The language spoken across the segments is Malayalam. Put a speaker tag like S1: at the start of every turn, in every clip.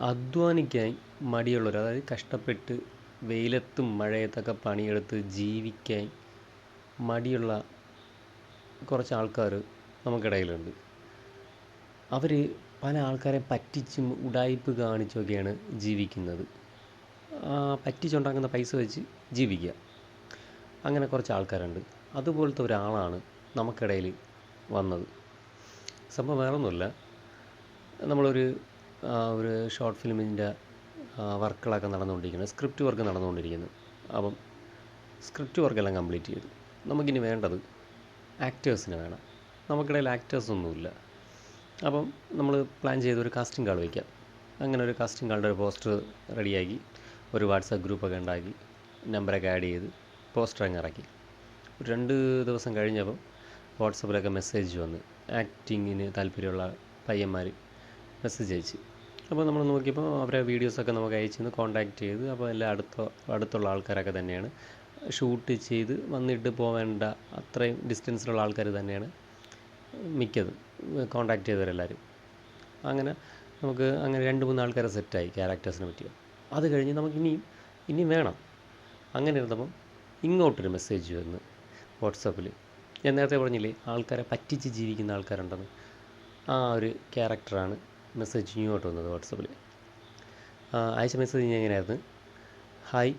S1: അധ്വാനിക്കാൻ മടിയുള്ളവർ, അതായത് കഷ്ടപ്പെട്ട് വെയിലത്തും മഴയത്തൊക്കെ പണിയെടുത്ത് ജീവിക്കാൻ മടിയുള്ള കുറച്ച് ആൾക്കാർ നമുക്കിടയിലുണ്ട്. അവർ പല ആൾക്കാരെ പറ്റിച്ചും ഉഡായിപ്പ് കാണിച്ചൊക്കെയാണ് ജീവിക്കുന്നത്. പറ്റിച്ചുണ്ടാക്കുന്ന പൈസ വെച്ച് ജീവിക്കുക. അങ്ങനെ കുറച്ച് ആൾക്കാരുണ്ട്. അതുപോലത്തെ ഒരാളാണ് നമുക്കിടയിൽ വന്നത്. സംഭവം വേറൊന്നുമില്ല. നമ്മളൊരു ഒരു ഷോർട്ട് ഫിലിമിൻ്റെ വർക്കുകളൊക്കെ നടന്നുകൊണ്ടിരിക്കുന്നത്, സ്ക്രിപ്റ്റ് വർക്ക് നടന്നുകൊണ്ടിരിക്കുന്നു. അപ്പം സ്ക്രിപ്റ്റ് വർക്കെല്ലാം കംപ്ലീറ്റ് ചെയ്തു. നമുക്കിനി വേണ്ടത് ആക്ടേഴ്സിനെ വേണം. നമുക്കിടയിൽ ആക്ടേഴ്സൊന്നുമില്ല. അപ്പം നമ്മൾ പ്ലാൻ ചെയ്തൊരു കാസ്റ്റിംഗ് കാൾ വയ്ക്കാം. അങ്ങനെ ഒരു കാസ്റ്റിംഗ് കാളുടെ ഒരു പോസ്റ്റർ റെഡിയാക്കി, ഒരു വാട്സാപ്പ് ഗ്രൂപ്പൊക്കെ ഉണ്ടാക്കി, നമ്പറൊക്കെ ആഡ് ചെയ്ത് പോസ്റ്റർ അങ്ങ് ഇറക്കി. ഒരു 2 ദിവസം കഴിഞ്ഞപ്പം വാട്സപ്പിലൊക്കെ മെസ്സേജ് വന്ന് ആക്ടിങ്ങിന് താല്പര്യമുള്ള പയ്യന്മാർ മെസ്സേജ് അയച്ച്. അപ്പോൾ നമ്മൾ നോക്കിയപ്പോൾ അവരെ വീഡിയോസൊക്കെ നമുക്ക് അയച്ചു തന്ന് കോൺടാക്റ്റ് ചെയ്ത്. അപ്പോൾ എല്ലാം അടുത്തുള്ള ആൾക്കാരൊക്കെ തന്നെയാണ്. ഷൂട്ട് ചെയ്ത് വന്നിട്ട് പോവേണ്ട അത്രയും ഡിസ്റ്റൻസിലുള്ള ആൾക്കാർ തന്നെയാണ് മിക്കതും കോൺടാക്റ്റ് ചെയ്തവരെല്ലാവരും. അങ്ങനെ നമുക്ക് അങ്ങനെ 2-3 ആൾക്കാരെ സെറ്റായി ക്യാരക്ടേഴ്സിനെ പറ്റിയ. അത് കഴിഞ്ഞ് നമുക്ക് ഇനിയും വേണം. അങ്ങനെ ഇരുന്നപ്പം ഇങ്ങോട്ടൊരു മെസ്സേജ് വന്ന് വാട്സാപ്പിൽ. ഞാൻ നേരത്തെ പറഞ്ഞില്ലേ ആൾക്കാരെ പറ്റിച്ച് ജീവിക്കുന്ന ആൾക്കാരുണ്ടെന്ന്. ആ ഒരു ക്യാരക്ടറാണ് മെസ്സേജ് ഇങ്ങോട്ട് വന്നത് വാട്സാപ്പിൽ. അയച്ച മെസ്സേജ് എങ്ങനെയായിരുന്നു: ഹായ്,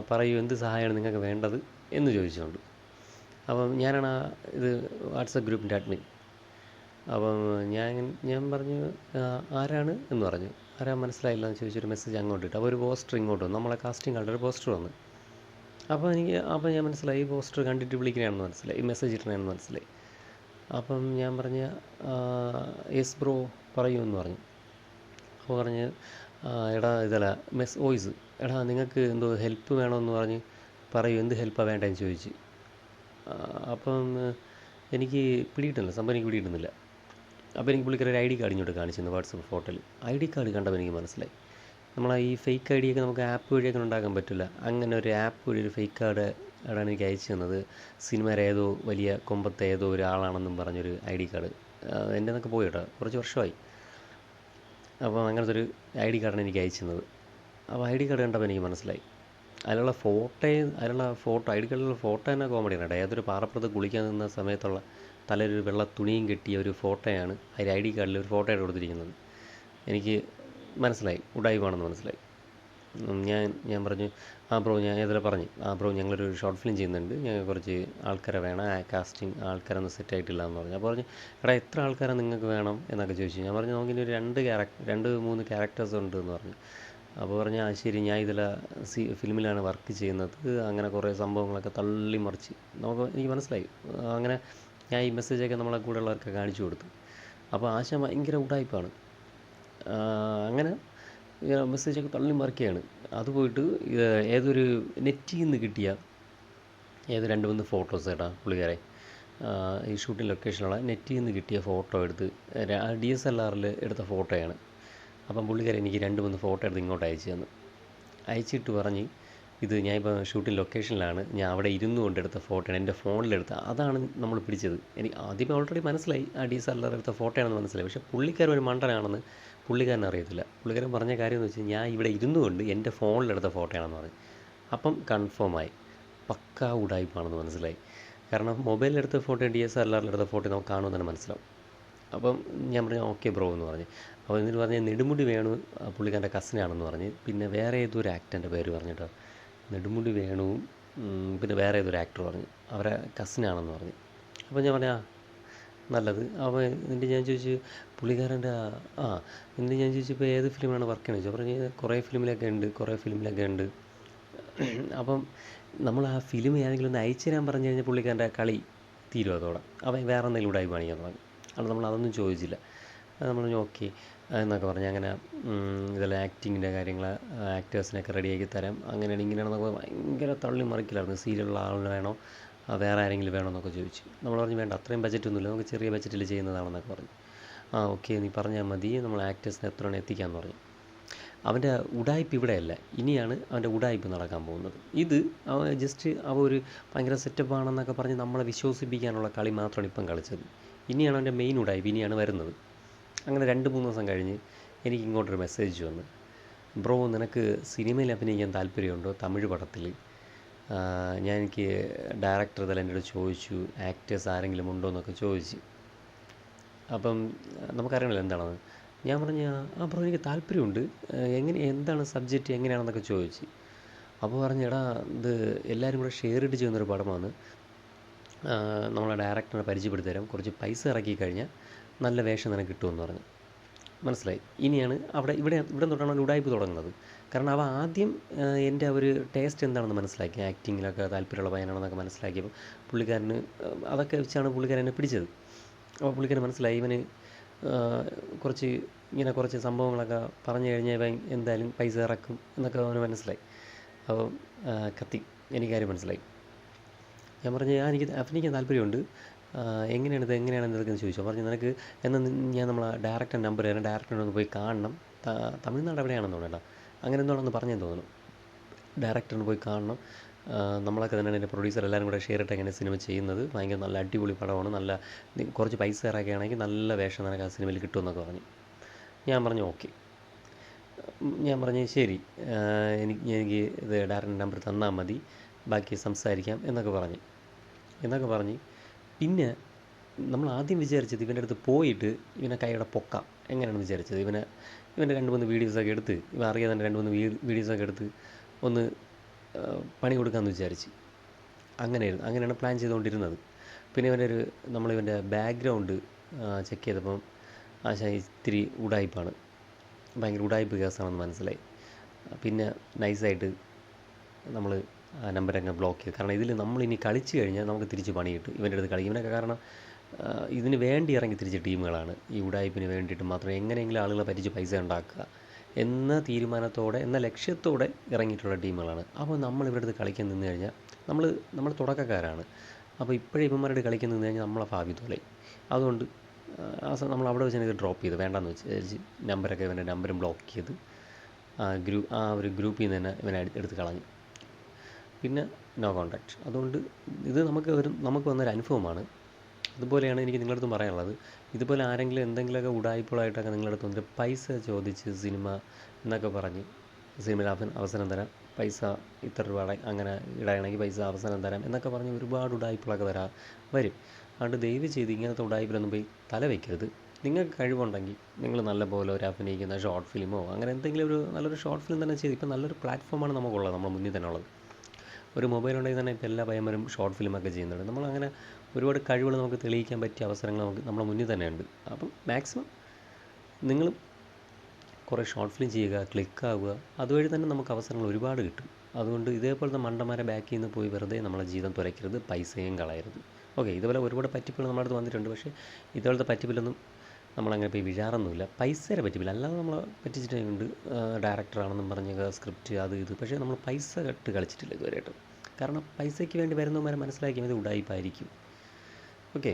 S1: പറയൂ, എന്ത് സഹായമാണ് നിങ്ങൾക്ക് വേണ്ടത് എന്ന് ചോദിച്ചുകൊണ്ട്. അപ്പം ഞാനാണ് ഇത് വാട്സപ്പ് ഗ്രൂപ്പിൻ്റെ അഡ്മിൻ. അപ്പം ഞാൻ പറഞ്ഞു ആരാണ് എന്ന് പറഞ്ഞു. ആരാ മനസ്സിലായില്ല എന്ന് ചോദിച്ചൊരു മെസ്സേജ് അങ്ങോട്ട് ഇട്ടു. അപ്പോൾ ഒരു പോസ്റ്റർ ഇങ്ങോട്ട് വന്നു, നമ്മളെ കാസ്റ്റിംഗ് കാളുടെ ഒരു പോസ്റ്റർ വന്നു. അപ്പോൾ ഞാൻ മനസ്സിലായി ഈ പോസ്റ്റർ കണ്ടിട്ട് വിളിക്കണമെന്ന് മനസ്സിലായി, ഈ മെസ്സേജ് ഇട്ടണമെന്ന് മനസ്സിലായി. അപ്പം ഞാൻ പറഞ്ഞ യെസ് ബ്രോ പറയൂ എന്ന് പറഞ്ഞു. അപ്പോൾ പറഞ്ഞ് എടാ ഇതല്ല വോയിസ്, എടാ നിങ്ങൾക്ക് എന്തോ ഹെൽപ്പ് വേണമെന്ന് പറഞ്ഞ് പറയൂ, എന്ത് ഹെൽപ്പാണ് വേണ്ടതെന്ന് ചോദിച്ച്. അപ്പം എനിക്ക് പിടികിട്ടുന്നില്ല, സംഭവം എനിക്ക് പിടികിട്ടുന്നില്ല. അപ്പോൾ എനിക്ക് പുള്ളിക്കാരി ഒരു ID കാർഡ് ഇങ്ങോട്ട് കാണിച്ചിരുന്നു വാട്സപ്പ് ഫോട്ടോയിൽ. ID കാർഡ് കണ്ടപ്പോൾ എനിക്ക് മനസ്സിലായി, നമ്മളെ ഈ ഫേക്ക് ID ഒക്കെ നമുക്ക് ആപ്പ് വഴിയൊക്കെ ഉണ്ടാക്കാൻ പറ്റില്ല. അങ്ങനെ ഒരു ആപ്പ് വഴി ഒരു ഫേക്ക് കാർഡ് ആണ് എനിക്ക് അയച്ചു തന്നത്. സിനിമയുടെ ഏതോ വലിയ കൊമ്പത്തെ ഏതോ ഒരാളാണെന്നും പറഞ്ഞൊരു ID കാർഡ് എൻ്റെ നിന്നൊക്കെ പോയി കേട്ടോ, കുറച്ച് വർഷമായി. അപ്പോൾ അങ്ങനത്തെ ഒരു ID കാർഡാണ് എനിക്ക് അയച്ചു തന്നത്. അപ്പോൾ ID കാർഡ് കണ്ടപ്പോൾ എനിക്ക് മനസ്സിലായി അതിലുള്ള ഫോട്ടോ ID കാർഡിലുള്ള ഫോട്ടോ തന്നെ കോമഡിയാണ് കേട്ടോ. ഏതൊരു പാറപ്പുറത്ത് കുളിക്കാൻ നിന്ന സമയത്തുള്ള തലയിൽ ഒരു വെള്ള തുണിയും കെട്ടിയ ഒരു ഫോട്ടോയാണ് അതിൽ ID കാർഡിൽ ഒരു ഫോട്ടോ ആയിട്ട് കൊടുത്തിരിക്കുന്നത്. എനിക്ക് മനസ്സിലായി ഉഡായിപ്പാണെന്ന് മനസ്സിലായി. ഞാൻ പറഞ്ഞു ബ്രോ, ഞാൻ ഇതിൽ പറഞ്ഞു ബ്രോ ഞങ്ങളൊരു ഷോർട്ട് ഫിലിം ചെയ്യുന്നുണ്ട്, ഞങ്ങൾ കുറച്ച് ആൾക്കാരെ വേണം, കാസ്റ്റിംഗ് ആൾക്കാരൊന്നും സെറ്റായിട്ടില്ല എന്ന് പറഞ്ഞു. അപ്പോൾ പറഞ്ഞു എടാ എത്ര ആൾക്കാരെ നിങ്ങൾക്ക് വേണം എന്നൊക്കെ ചോദിച്ചു. ഞാൻ പറഞ്ഞു നമുക്കിനി ഒരു 2-3 ക്യാരക്ടേഴ്സ് ഉണ്ട് എന്ന് പറഞ്ഞു. അപ്പോൾ പറഞ്ഞു ശരി, ഞാൻ ഫിലിമിലാണ് വർക്ക് ചെയ്യുന്നത്. അങ്ങനെ കുറേ സംഭവങ്ങളൊക്കെ തള്ളിമറിച്ച് എനിക്ക് മനസ്സിലായി. അങ്ങനെ ഞാൻ ഈ മെസ്സേജൊക്കെ നമ്മളെ കൂടെ ഉള്ളവർക്ക് കാണിച്ചു കൊടുത്തു. അപ്പോൾ ആശ ഭയങ്കര ഉഡായിപ്പാണ്. അങ്ങനെ മെസ്സേജൊക്കെ തള്ളിമറിക്കുകയാണ്. അത് പോയിട്ട് ഏതൊരു നെറ്റിൽ നിന്ന് കിട്ടിയ 2-3 ഫോട്ടോസ് കേട്ടോ പുള്ളിക്കാരെ, ഈ ഷൂട്ടിംഗ് ലൊക്കേഷനുള്ള നെറ്റിൽ നിന്ന് കിട്ടിയ ഫോട്ടോ എടുത്ത് DSLR എടുത്ത ഫോട്ടോയാണ്. അപ്പം പുള്ളിക്കാരൻ എനിക്ക് 2-3 ഫോട്ടോ എടുത്ത് ഇങ്ങോട്ട് അയച്ചു തന്നു. അയച്ചിട്ട് പറഞ്ഞ് ഇത് ഞാനിപ്പോൾ ഷൂട്ടിംഗ് ലൊക്കേഷനിലാണ്, ഞാൻ അവിടെ ഇരുന്നു കൊണ്ടെടുത്ത ഫോട്ടോയാണ്, എൻ്റെ ഫോണിലെടുത്ത, അതാണ് നമ്മൾ പിടിച്ചത്. എനിക്ക് ആദ്യമേ ഓൾറെഡി മനസ്സിലായി DSLR എടുത്ത ഫോട്ടോയാണെന്ന് മനസ്സിലായി. പക്ഷേ പുള്ളിക്കാരൻ ഒരു മണ്ടനാണെന്ന് പുള്ളിക്കാരൻ അറിയത്തില്ല. പുള്ളിക്കാരൻ പറഞ്ഞ കാര്യം എന്ന് വെച്ചാൽ ഞാൻ ഇവിടെ ഇരുന്നു കൊണ്ട് എൻ്റെ ഫോണിലെടുത്ത ഫോട്ടോയാണെന്ന് പറഞ്ഞു. അപ്പം കൺഫേമായി, പക്കാ ഉഡായിപ്പാണെന്ന് മനസ്സിലായി. കാരണം മൊബൈലിലെടുത്ത ഫോട്ടോ DSLR ഫോട്ടോ നമുക്ക് കാണുമെന്ന് തന്നെ മനസ്സിലാവും. അപ്പം ഞാൻ പറഞ്ഞു ഓക്കെ ബ്രോ എന്ന് പറഞ്ഞു. അപ്പോൾ എന്നിട്ട് പറഞ്ഞ് നെടുമുടി വേണു പുള്ളിക്കാരൻ്റെ കസിനാണെന്ന് പറഞ്ഞ്, പിന്നെ വേറെ ഏതൊരു ആക്ടറിൻ്റെ പേര് പറഞ്ഞിട്ടോ, നെടുമുടി വേണുവും പിന്നെ വേറെ ഏതൊരു ആക്ടർ പറഞ്ഞു അവരെ കസിനാണെന്ന് പറഞ്ഞു. അപ്പോൾ ഞാൻ പറഞ്ഞു നല്ലത്. അപ്പോൾ എന്നിട്ട് ഞാൻ ചോദിച്ചു പുള്ളിക്കാരൻ്റെ എന്നിട്ട് ഞാൻ ചോദിച്ചു ഇപ്പോൾ ഏത് ഫിലിമാണ് വർക്ക് ചെയ്യണമെന്ന് ചോദിച്ചു. പറഞ്ഞ് കുറേ ഫിലിമിലൊക്കെ ഉണ്ട്. അപ്പം നമ്മൾ ആ ഫിലിം ഏതെങ്കിലും ഒന്ന് അയച്ചു തരാൻ പറഞ്ഞു കഴിഞ്ഞാൽ പുള്ളിക്കാരൻ്റെ കളി തീരും അതോടെ. അവൻ വേറെ എന്തെങ്കിലും ഉടായി കാണിക്കാൻ തുടങ്ങി. അത് നമ്മൾ അതൊന്നും ചോദിച്ചില്ല. നമ്മൾ ഓക്കെ എന്നൊക്കെ പറഞ്ഞ് അങ്ങനെ ഇതെല്ലാം ആക്ടിങ്ങിൻ്റെ കാര്യങ്ങൾ ആക്ടേഴ്സിനൊക്കെ റെഡിയാക്കി തരാം, അങ്ങനെയാണ് ഇങ്ങനെയാണെന്നൊക്കെ ഭയങ്കര തള്ളി മറിക്കലായിരുന്നു. സീരിയലുള്ള ആളിന് വേണോ വേറെ ആരെങ്കിലും വേണോ എന്നൊക്കെ ചോദിച്ചു. നമ്മൾ പറഞ്ഞു വേണ്ട, അത്രയും ബഡ്ജറ്റൊന്നുമില്ല, നമുക്ക് ചെറിയ ബഡ്ജറ്റിൽ ചെയ്യുന്നതാണെന്നൊക്കെ പറഞ്ഞു. ഓക്കെ നീ പറഞ്ഞാൽ മതി, നമ്മൾ ആക്ടേഴ്സിനെ എത്രയാണ് എത്തിക്കാമെന്ന് പറഞ്ഞു. അവൻ്റെ ഉഡായിപ്പ് ഇവിടെയല്ല, ഇനിയാണ് അവൻ്റെ ഉഡായിപ്പ് നടക്കാൻ പോകുന്നത്. ഇത് അവൻ ഒരു ഭയങ്കര സെറ്റപ്പാണെന്നൊക്കെ പറഞ്ഞ് നമ്മളെ വിശ്വസിപ്പിക്കാനുള്ള കളി മാത്രമാണ് ഇപ്പം കളിച്ചത്. ഇനിയാണ് അവൻ്റെ മെയിൻ ഉഡായിപ്പ്, ഇനിയാണ് വരുന്നത്. അങ്ങനെ 2-3 ദിവസം കഴിഞ്ഞ് എനിക്ക് ഇങ്ങോട്ടൊരു മെസ്സേജ് വന്നു, ബ്രോ നിനക്ക് സിനിമയിൽ അഭിനയിക്കാൻ താല്പര്യമുണ്ടോ, തമിഴ് പടത്തിൽ? എനിക്ക് ഡയറക്ടർ തല എൻ്റെ അടുത്ത് ചോദിച്ചു, ആക്ടേഴ്സ് ആരെങ്കിലും ഉണ്ടോ എന്നൊക്കെ ചോദിച്ചു. അപ്പം നമുക്കറിയണമല്ലോ എന്താണെന്ന്. ഞാൻ പറഞ്ഞു, ആ ബ്രോ എനിക്ക് താല്പര്യമുണ്ട്, എന്താണ് സബ്ജക്റ്റ് എങ്ങനെയാണെന്നൊക്കെ ചോദിച്ചു. അപ്പോൾ പറഞ്ഞു, എടാ ഇത് എല്ലാവരും കൂടെ ഷെയർ ഇട്ട് ചെയ്യുന്നൊരു പടമാണ്, നമ്മളെ ഡയറക്ടറിനെ പരിചയപ്പെടുത്തി തരാം, കുറച്ച് പൈസ ഇറക്കി കഴിഞ്ഞാൽ നല്ല വേഷം നിനക്ക് കിട്ടുമെന്ന് പറഞ്ഞു. മനസ്സിലായി. ഇനിയാണ് ഇവിടെ തൊട്ടാണ് ഉടായ്പ് തുടങ്ങുന്നത്. കാരണം അവ ആദ്യം എൻ്റെ ഒരു ടേസ്റ്റ് എന്താണെന്ന് മനസ്സിലാക്കി, ആക്ടിങ്ങിലൊക്കെ താല്പര്യമുള്ള പയ്യനാണെന്നൊക്കെ മനസ്സിലാക്കിയപ്പോൾ പുള്ളിക്കാരന് അതൊക്കെ വെച്ചാണ് പുള്ളിക്കാരൻ എന്നെ പിടിച്ചത്. അപ്പോൾ പുള്ളിക്കാരന് മനസ്സിലായി ഇവന് കുറച്ച് സംഭവങ്ങളൊക്കെ പറഞ്ഞു കഴിഞ്ഞാൽ ഇവൻ എന്തായാലും പൈസ ഇറക്കും എന്നൊക്കെ അവന് മനസ്സിലായി. അപ്പോൾ എനിക്കാരും മനസ്സിലായി. ഞാൻ പറഞ്ഞു, എനിക്ക് അഭിനയിക്കാൻ താല്പര്യമുണ്ട്, എങ്ങനെയാണെന്ന് ഇതൊക്കെ ചോദിച്ചു. പറഞ്ഞു, നിനക്ക് എന്നാൽ ഞാൻ നമ്മളെ ഡയറക്ടർ നമ്പർ തരാം, ഡയറക്ടറിനെ ഒന്ന് പോയി കാണണം, തമിഴ്നാട് എവിടെയാണെന്ന് തോന്നണ്ട, അങ്ങനെ എന്താണെന്ന് പറഞ്ഞെന്ന് തോന്നുന്നു. ഡയറക്ടറിന് പോയി കാണണം, നമ്മളൊക്കെ തന്നെയാണ് എൻ്റെ പ്രൊഡ്യൂസർ എല്ലാവരും കൂടെ ഷെയർ ഇട്ട് എങ്ങനെ സിനിമ ചെയ്യുന്നത്, ഭയങ്കര നല്ല അടിപൊളി പടമാണ്, കുറച്ച് പൈസ ഇറക്കുകയാണെങ്കിൽ നല്ല വേഷം നിനക്ക് ആ സിനിമയിൽ കിട്ടുമെന്നൊക്കെ പറഞ്ഞു. ഞാൻ പറഞ്ഞു ഓക്കെ. ഞാൻ പറഞ്ഞു ശരി, എനിക്ക് ഇത് ഡയറക്ടർ നമ്പർ തന്നാൽ മതി, ബാക്കി സംസാരിക്കാം എന്നൊക്കെ പറഞ്ഞ് പിന്നെ നമ്മൾ ആദ്യം വിചാരിച്ചത് ഇവൻ്റെ അടുത്ത് പോയിട്ട് ഇവനെ കൈയുടെ പൊക്കാം എങ്ങനെയാണെന്ന് വിചാരിച്ചത്. ഇവൻ്റെ 2-3 വീഡിയോസൊക്കെ എടുത്ത്, ഇവ അറിയാതെ തന്നെ 2-3 വീഡിയോസൊക്കെ എടുത്ത് ഒന്ന് പണി കൊടുക്കാമെന്ന് വിചാരിച്ച്. അങ്ങനെയാണ് പ്ലാൻ ചെയ്തുകൊണ്ടിരുന്നത്. പിന്നെ നമ്മളിവൻ്റെ ബാക്ക്ഗ്രൗണ്ട് ചെക്ക് ചെയ്തപ്പം ഇത്തിരി ഉടായ്പാണ്, ഭയങ്കര ഉടായ്പ് കേസാണെന്ന് മനസ്സിലായി. പിന്നെ നൈസായിട്ട് നമ്മൾ ആ നമ്പരങ്ങ് ബ്ലോക്ക് ചെയ്തു. കാരണം ഇതിൽ നമ്മളിനി കളിച്ച് കഴിഞ്ഞാൽ നമുക്ക് തിരിച്ച് പണി കിട്ടും. ഇവൻ്റെ അടുത്ത് കളിക്കും. ഇവനൊക്കെ കാരണം ഇതിന് വേണ്ടി ഇറങ്ങി തിരിച്ച ടീമുകളാണ്, ഈ ഉടായ്പിന് വേണ്ടിയിട്ട് മാത്രം എങ്ങനെയെങ്കിലും ആളുകളെ പറ്റിച്ച് പൈസ ഉണ്ടാക്കുക എന്ന തീരുമാനത്തോടെ, എന്ന ലക്ഷ്യത്തോടെ ഇറങ്ങിയിട്ടുള്ള ടീമുകളാണ്. അപ്പോൾ നമ്മൾ ഇവരുടെ അടുത്ത് കളിക്കാൻ നിന്ന് കഴിഞ്ഞാൽ നമ്മൾ തുടക്കക്കാരാണ്. അപ്പോൾ ഇപ്പോഴേ ഇവന്മാരുടെ കളിക്കാൻ നിന്ന് കഴിഞ്ഞാൽ നമ്മളെ ഭാവി തോലയും. അതുകൊണ്ട് നമ്മൾ അവിടെ വെച്ച് ഇത് ഡ്രോപ്പ് ചെയ്ത് വേണ്ടെന്ന് വെച്ച് ഇവൻ്റെ നമ്പരും ബ്ലോക്ക് ചെയ്ത് ആ ഒരു ഗ്രൂപ്പിൽ നിന്ന് തന്നെ ഇവനെ എടുത്ത് കളഞ്ഞു. പിന്നെ നോ കോൺടാക്റ്റ്. അതുകൊണ്ട് ഇത് നമുക്ക് വന്നൊരു അനുഭവമാണ്. അതുപോലെയാണ് എനിക്ക് നിങ്ങളുടെ അടുത്തും പറയാനുള്ളത്. ഇതുപോലെ ആരെങ്കിലും എന്തെങ്കിലുമൊക്കെ ഉടായ്പകളായിട്ടൊക്കെ നിങ്ങളുടെ അടുത്ത് വന്നിട്ട് പൈസ ചോദിച്ച് സിനിമ എന്നൊക്കെ പറഞ്ഞ് സിനിമയിൽ അവസരം തരാം, പൈസ ഇത്ര രൂപ അങ്ങനെ ഇടാണെങ്കിൽ പൈസ അവസരം തരാം എന്നൊക്കെ പറഞ്ഞ് ഒരുപാട് ഉടായ്പകളൊക്കെ വരും. അതുകൊണ്ട് ദയവ് ചെയ്ത് ഇങ്ങനത്തെ ഉടായ്പിലൊന്നും പോയി തല വയ്ക്കരുത്. നിങ്ങൾക്ക് കഴിവുണ്ടെങ്കിൽ നിങ്ങൾ നല്ലപോലെ ഒരു അഭിനയിക്കുന്ന ഷോർട്ട് ഫിലിമോ അങ്ങനെ എന്തെങ്കിലും നല്ലൊരു ഷോർട്ട് ഫിലിം തന്നെ ചെയ്ത്, ഇപ്പം നല്ലൊരു പ്ലാറ്റ്ഫോമാണ് നമുക്കുള്ളത്, നമ്മുടെ മുന്നിൽ തന്നെ ഉള്ളത്. ഒരു മൊബൈൽ ഉണ്ടെങ്കിൽ തന്നെ ഇപ്പോൾ എല്ലാ പയ്യന്മാരും ഷോർട്ട് ഫിലിമൊക്കെ ചെയ്യുന്നുണ്ട്. നമ്മളങ്ങനെ ഒരുപാട് കഴിവുകൾ നമുക്ക് തെളിയിക്കാൻ പറ്റിയ അവസരങ്ങൾ നമ്മുടെ മുന്നിൽ തന്നെയുണ്ട്. അപ്പം മാക്സിമം നിങ്ങളും കുറേ ഷോർട്ട് ഫിലിം ചെയ്യുക, ക്ലിക്കാവുക, അതുവഴി തന്നെ നമുക്ക് അവസരങ്ങൾ ഒരുപാട് കിട്ടും. അതുകൊണ്ട് ഇതേപോലത്തെ മണ്ടന്മാരെ ബാക്കിൽ നിന്ന് പോയി വെറുതെ നമ്മളെ ജീവിതം തുലയ്ക്കരുത്, പൈസയും കളയരുത്. ഓക്കെ, ഇതുപോലെ ഒരുപാട് പറ്റിപ്പുകൾ നമ്മുടെ അടുത്ത് വന്നിട്ടുണ്ട്. പക്ഷേ ഇതുപോലത്തെ പറ്റിപ്പിലൊന്നും നമ്മളങ്ങനെ പോയി വീഴാറൊന്നുമില്ല. പൈസയുടെ പറ്റിപ്പില്ല, അല്ലാതെ നമ്മളെ പറ്റിച്ചിട്ടുണ്ട്. ഡയറക്ടറാണെന്നും പറഞ്ഞ സ്ക്രിപ്റ്റ് അത് ഇത്, പക്ഷേ നമ്മൾ പൈസ കെട്ട് കളിച്ചിട്ടില്ല ഇതുവരെയായിട്ടും. കാരണം പൈസയ്ക്ക് വേണ്ടി വരുന്നവന്മാരെ മനസ്സിലാക്കിയത് ഉടായിപ്പായിരിക്കും. ഓക്കെ.